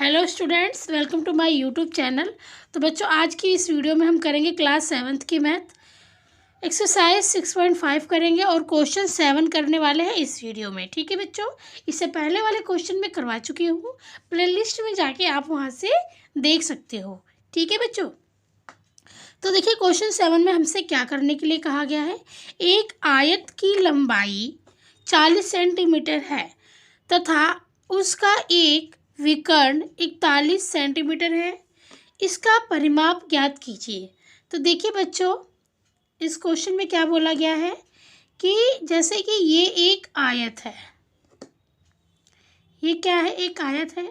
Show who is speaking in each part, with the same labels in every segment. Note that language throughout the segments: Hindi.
Speaker 1: Hello students, welcome to my YouTube channel. तो बच्चों, आज की इस वीडियो में हम करेंगे क्लास 7th की मैथ एक्सरसाइज 6.5 करेंगे और क्वेश्चन 7 करने वाले हैं इस वीडियो में। ठीक है बच्चों, इससे पहले वाले क्वेश्चन मैं करवा चुकी हूँ, प्लेलिस्ट में जाके आप वहाँ से देख सकते हो। ठीक है बच्चों, तो देखिए क्वेश्चन 7 में हमसे क्या करने के लिए कहा गया है। एक आयत की लंबाई 40 सेंटीमीटर है तथा उसका एक विकर्ण 41 सेंटीमीटर है। इसका परिमाप ज्ञात कीजिए। तो देखिए बच्चों, इस क्वेश्चन में क्या बोला गया है कि जैसे कि ये एक आयत है, ये क्या है, एक आयत है।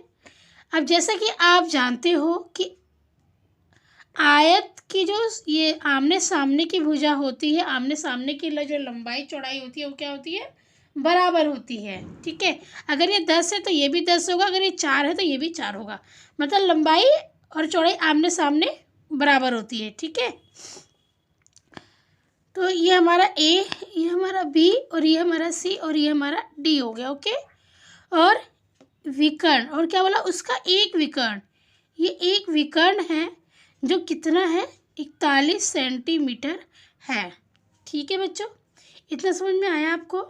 Speaker 1: अब जैसा कि आप जानते हो कि आयत की जो ये आमने सामने की भुजा होती है, आमने सामने की जो लंबाई चौड़ाई होती है वो क्या होती है, बराबर होती है। ठीक है, अगर ये 10 है तो ये भी 10 होगा, अगर ये 4 है तो ये भी 4 होगा। मतलब लंबाई और चौड़ाई आमने सामने बराबर होती है। ठीक है, तो ये हमारा ए, ये हमारा बी और ये हमारा सी और ये हमारा डी हो गया। ओके, और विकर्ण, और क्या बोला, उसका एक विकर्ण, ये एक विकर्ण है जो कितना है, 41 सेंटीमीटर है। ठीक है बच्चों, इतना समझ में आया आपको।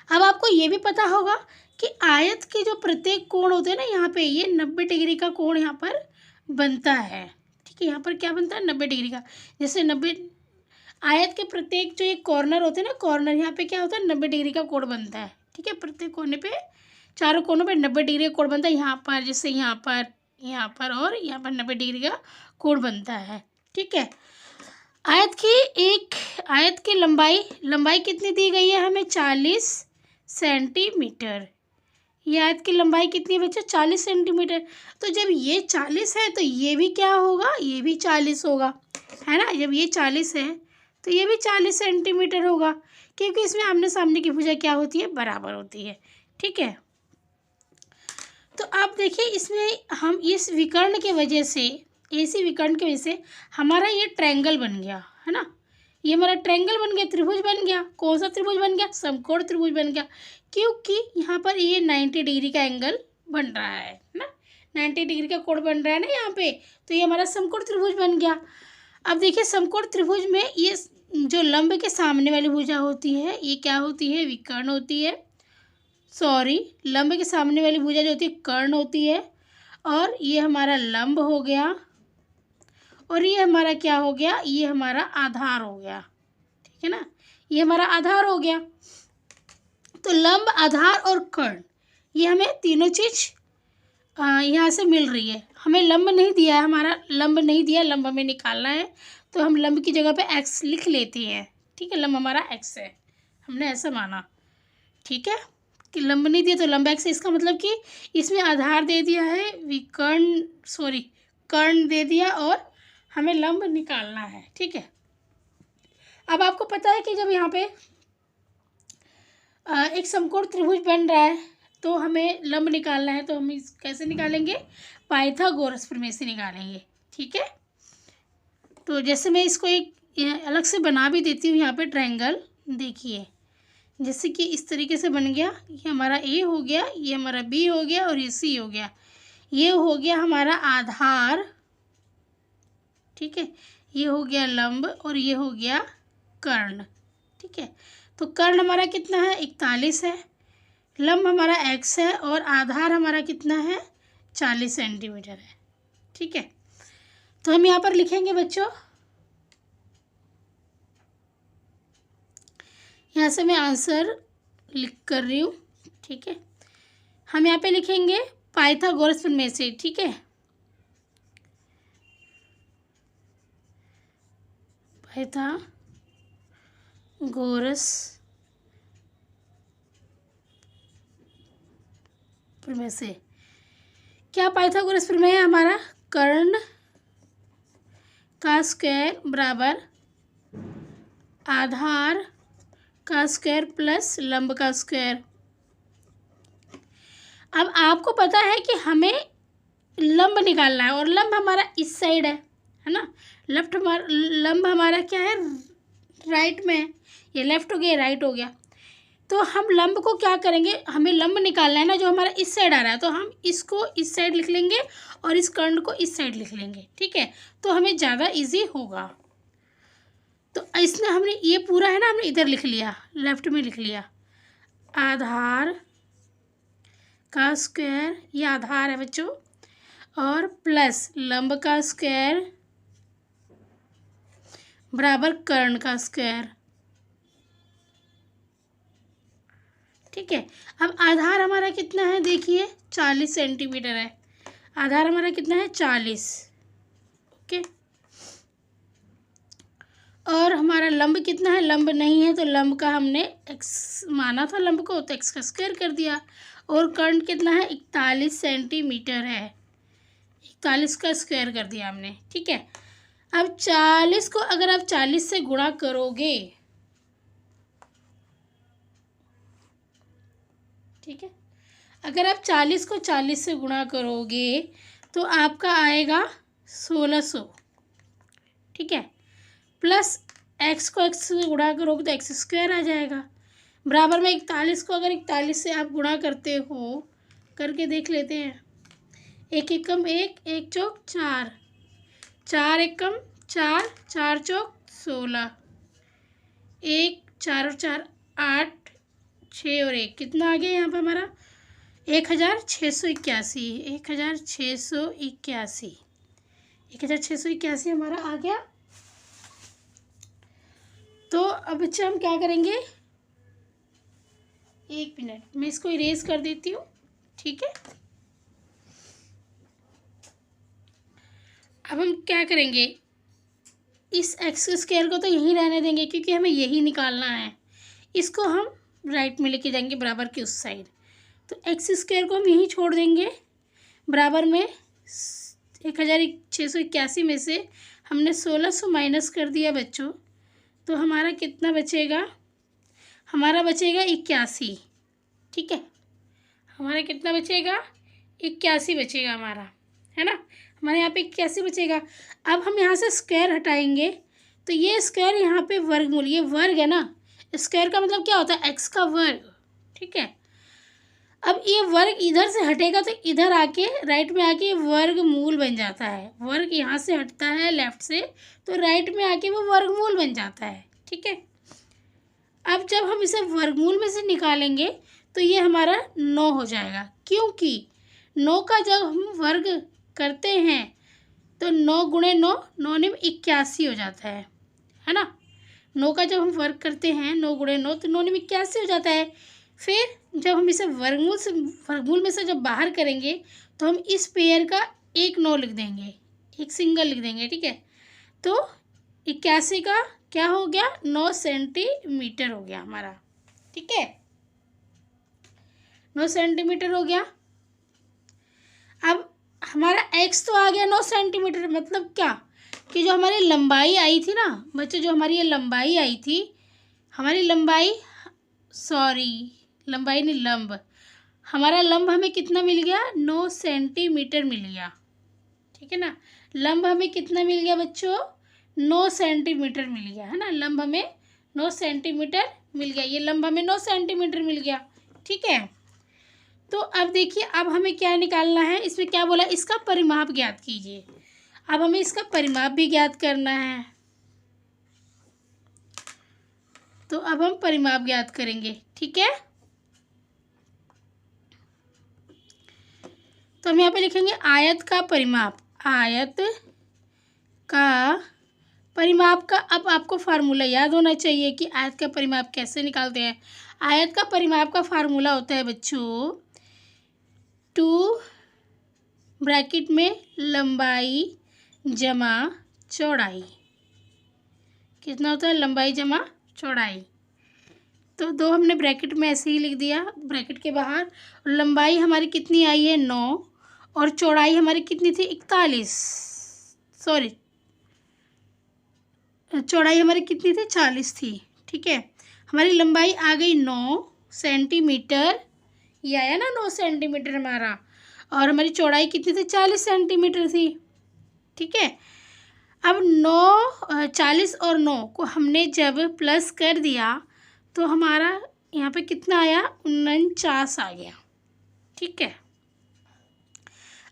Speaker 1: अब आपको ये भी पता होगा कि आयत के जो प्रत्येक कोण होते हैं ना, यहाँ पे ये 90 डिग्री का कोण यहाँ पर बनता है। ठीक है, यहाँ पर क्या बनता है, 90 डिग्री का। जैसे 90 आयत के प्रत्येक जो एक कॉर्नर होते हैं ना, कॉर्नर, यहाँ पे क्या होता है, 90 डिग्री का कोण बनता है। ठीक है, प्रत्येक कोने पे, चारों कोनों पे 90 डिग्री का कोण बनता है। यहाँ पर जैसे यहाँ पर और यहाँ पर 90 डिग्री का कोण बनता है। ठीक है, आयत की लंबाई कितनी दी गई है हमें, 40 सेंटीमीटर। ये आयत की लंबाई कितनी है बच्चों, 40 सेंटीमीटर। तो जब ये 40 है तो ये भी क्या होगा, ये भी 40 होगा, है ना। जब ये 40 है तो ये भी 40 सेंटीमीटर होगा, क्योंकि इसमें आमने सामने की भुजा क्या होती है, बराबर होती है। ठीक है, तो आप देखिए इसमें हम इस विकर्ण की वजह से, ऐसी विकर्ण की वजह से हमारा ये ट्रायंगल बन गया, है ना। ये हमारा ट्रायंगल बन गया, त्रिभुज बन गया। कौन सा त्रिभुज बन गया, समकोण त्रिभुज बन गया, क्योंकि यहाँ पर ये 90 डिग्री का एंगल बन रहा है ना, 90 डिग्री का कोण बन रहा है ना यहाँ पे, तो ये हमारा समकोण त्रिभुज बन गया। अब देखिए समकोण त्रिभुज में ये जो लंब के सामने वाली भुजा होती है, ये क्या होती है, विकर्ण होती है। लंब के सामने वाली भुजा जो होती है कर्ण होती है, और ये हमारा लंब हो गया, और ये हमारा क्या हो गया, ये हमारा आधार हो गया। ठीक है ना, ये हमारा आधार हो गया। तो लंब, आधार और कर्ण, ये हमें तीनों चीज यहाँ से मिल रही है। हमें लंब नहीं दिया है, हमारा लंब नहीं दिया, लंब हमें निकालना है, तो हम लंब की जगह पे x लिख लेते हैं। ठीक है, लंब हमारा x है, हमने ऐसा माना। ठीक है, कि लंब नहीं दिया तो लंब x है। इसका मतलब कि इसमें आधार दे दिया है, कर्ण दे दिया, और हमें लंब निकालना है। ठीक है, अब आपको पता है कि जब यहाँ पे एक समकोण त्रिभुज बन रहा है तो हमें लंब निकालना है, तो हम इस कैसे निकालेंगे, पाइथागोरस प्रमेय से निकालेंगे। ठीक है, तो जैसे मैं इसको एक अलग से बना भी देती हूँ यहाँ पे ट्रायंगल। देखिए जैसे कि इस तरीके से बन गया, ये हमारा ए हो गया, ये हमारा बी हो गया, और ये सी हो गया। ये हो गया हमारा आधार। ठीक है, ये हो गया लंब, और ये हो गया कर्ण। ठीक है, तो कर्ण हमारा कितना है, 41 है, लंब हमारा x है, और आधार हमारा कितना है, 40 सेंटीमीटर है। ठीक है, तो हम यहाँ पर लिखेंगे बच्चों, यहाँ से मैं आंसर लिख कर रही हूँ। ठीक है, हम यहाँ पे लिखेंगे पाइथागोरस प्रमेय से। ठीक है, पाइथागोरस प्रमेय से क्या, पाइथागोरस प्रमेय है हमारा, कर्ण का स्क्वायर बराबर आधार का स्क्वायर प्लस लंब का स्क्वायर। अब आपको पता है कि हमें लंब निकालना है, और लंब हमारा इस साइड है ना। लंब हमारा क्या है, राइट में है। ये लेफ्ट हो गया, राइट हो गया। तो हम लंब को क्या करेंगे, हमें लंब निकालना है ना जो हमारा इस साइड आ रहा है, तो हम इसको इस साइड लिख लेंगे और इस कर्ण को इस साइड लिख लेंगे, ठीक है। तो हमें ज़्यादा इजी होगा। तो इसने हमने ये पूरा है ना, हमने इधर लिख लिया, लेफ्ट में लिख लिया, आधार का स्क्वायर, ये आधार है बच्चों, और प्लस लंब का स्क्वायर बराबर कर्ण का स्क्वायर, ठीक है। अब आधार हमारा कितना है, देखिए 40 सेंटीमीटर है, आधार हमारा कितना है 40, ओके। और हमारा लंब कितना है, लंब नहीं है तो लंब का हमने x माना था लंब को, तो x का स्क्वायर कर दिया। और कर्ण कितना है 41 सेंटीमीटर है, 41 का स्क्वायर कर दिया हमने, ठीक है। अब 40 को अगर आप 40 से गुणा करोगे, ठीक है, अगर आप 40 को 40 से गुणा करोगे तो आपका आएगा 1600, ठीक है। प्लस x को x से गुणा करोगे तो x स्क्वायर आ जाएगा, बराबर में 41 को अगर 41 से आप गुणा करते हो, करके देख लेते हैं, एक एकम एक, एक चौक चार, चार एकम चार, चार चौक 16, एक, चार और चार 8, 6 और 1 कितना आ गया यहाँ पे हमारा 1681, 1681, 1681 हमारा आ गया। तो अब बच्चे हम क्या करेंगे, एक मिनट मैं इसको इरेज कर देती हूँ, ठीक है। अब हम क्या करेंगे, इस एक्स स्क्वायर को तो यहीं रहने देंगे क्योंकि हमें यही निकालना है, इसको हम राइट में लेके जाएंगे बराबर के उस साइड, तो एक्स स्क्वायर को हम यहीं छोड़ देंगे, बराबर में 1681 में से हमने 1600 माइनस कर दिया बच्चों, तो हमारा कितना बचेगा, हमारा बचेगा 81, ठीक है। हमारा कितना बचेगा 81 बचेगा हमारा, है ना, हमारे यहाँ पे 81 बचेगा। अब हम यहाँ से स्क्वायर हटाएंगे तो ये स्क्वायर यहाँ पे वर्गमूल, ये वर्ग है ना, स्क्वायर का मतलब क्या होता है, एक्स का वर्ग, ठीक है। अब ये वर्ग इधर से हटेगा तो इधर आके राइट में आके वर्गमूल बन जाता है, वर्ग यहाँ से हटता है लेफ्ट से तो राइट में आके वो वर्गमूल बन जाता है, ठीक है। अब जब हम इसे वर्गमूल में से निकालेंगे तो ये हमारा 9 हो जाएगा, क्योंकि 9 का जब हम वर्ग करते हैं तो 9 गुणे 9, 9 ने 81 हो जाता है ना। 9 का जब हम वर्ग करते हैं 9 गुणे 9 तो 9 ने 81 हो जाता है। फिर जब हम इसे वर्गमूल में से जब बाहर करेंगे तो हम इस पेयर का एक 9 लिख देंगे, एक सिंगल लिख देंगे, ठीक है। तो 81 का क्या हो गया 9 सेंटीमीटर हो गया हमारा, ठीक है, 9 सेंटीमीटर हो गया। अब हमारा x तो आ गया 9 सेंटीमीटर, मतलब क्या कि जो हमारी लंबाई आई थी ना बच्चे, जो हमारी ये लंबाई आई थी, हमारी लंबाई, सॉरी लंबाई नहीं लंब, हमारा लंब हमें कितना मिल गया 9 सेंटीमीटर मिल गया, ठीक है ना। लंब हमें कितना मिल गया बच्चों 9 सेंटीमीटर मिल गया, है ना, लंब हमें 9 सेंटीमीटर मिल गया, ये लंब हमें 9 सेंटीमीटर मिल गया, ठीक है। तो अब देखिए, अब हमें क्या निकालना है, इसमें क्या बोला, इसका परिमाप ज्ञात कीजिए। अब हमें इसका परिमाप भी ज्ञात करना है, तो अब हम परिमाप ज्ञात करेंगे, ठीक है। तो हम यहाँ पे लिखेंगे आयत का परिमाप, आयत का परिमाप का, अब आपको फार्मूला याद होना चाहिए कि आयत का परिमाप कैसे निकालते हैं। आयत का परिमाप का फार्मूला होता है बच्चों 2 ब्रैकेट में लंबाई जमा चौड़ाई, कितना होता है लंबाई जमा चौड़ाई, तो 2 हमने ब्रैकेट में ऐसे ही लिख दिया, ब्रैकेट के बाहर लंबाई हमारी कितनी आई है 9 और चौड़ाई हमारी कितनी थी 41, सॉरी चौड़ाई हमारी कितनी थी 40 थी, ठीक है। हमारी लंबाई आ गई 9 सेंटीमीटर, ये आया ना 9 सेंटीमीटर हमारा, और हमारी चौड़ाई कितनी थी 40 सेंटीमीटर थी, ठीक है। अब 9 40 और 9 को हमने जब प्लस कर दिया तो हमारा यहाँ पे कितना आया, 49 आ गया। ठीक है,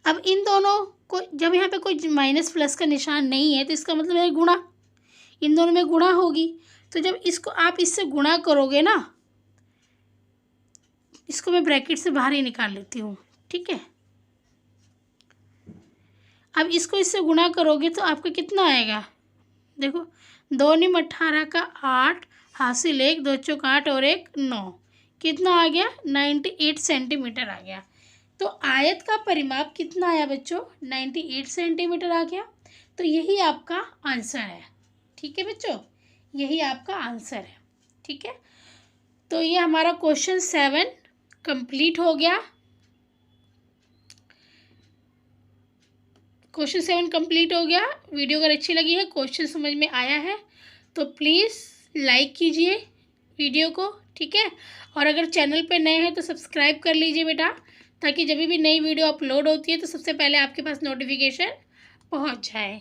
Speaker 1: अब इन दोनों को जब यहाँ पे कोई माइनस प्लस का निशान नहीं है तो इसका मतलब है गुणा, इन दोनों में गुणा होगी। तो जब इसको आप इससे गुणा करोगे ना, इसको मैं ब्रैकेट से बाहर ही निकाल लेती हूँ। ठीक है, अब इसको इससे गुणा करोगे तो आपका कितना आएगा, देखो 2 निम 18 का 8, हासिल 1, 2 चौक 8 और 1 9, कितना आ गया, 98 सेंटीमीटर आ गया। तो आयत का परिमाप कितना आया बच्चों, 98 सेंटीमीटर आ गया। तो यही आपका आंसर है। ठीक है बच्चों, यही आपका आंसर है। ठीक है, तो ये हमारा क्वेश्चन 7 कंप्लीट हो गया। क्वेश्चन 7 कंप्लीट हो गया। वीडियो अगर अच्छी लगी है, क्वेश्चन समझ में आया है तो प्लीज़ लाइक कीजिए वीडियो को। ठीक है, और अगर चैनल पे नए हैं तो सब्सक्राइब कर लीजिए बेटा, ताकि जब भी नई वीडियो अपलोड होती है तो सबसे पहले आपके पास नोटिफिकेशन पहुंच जाए।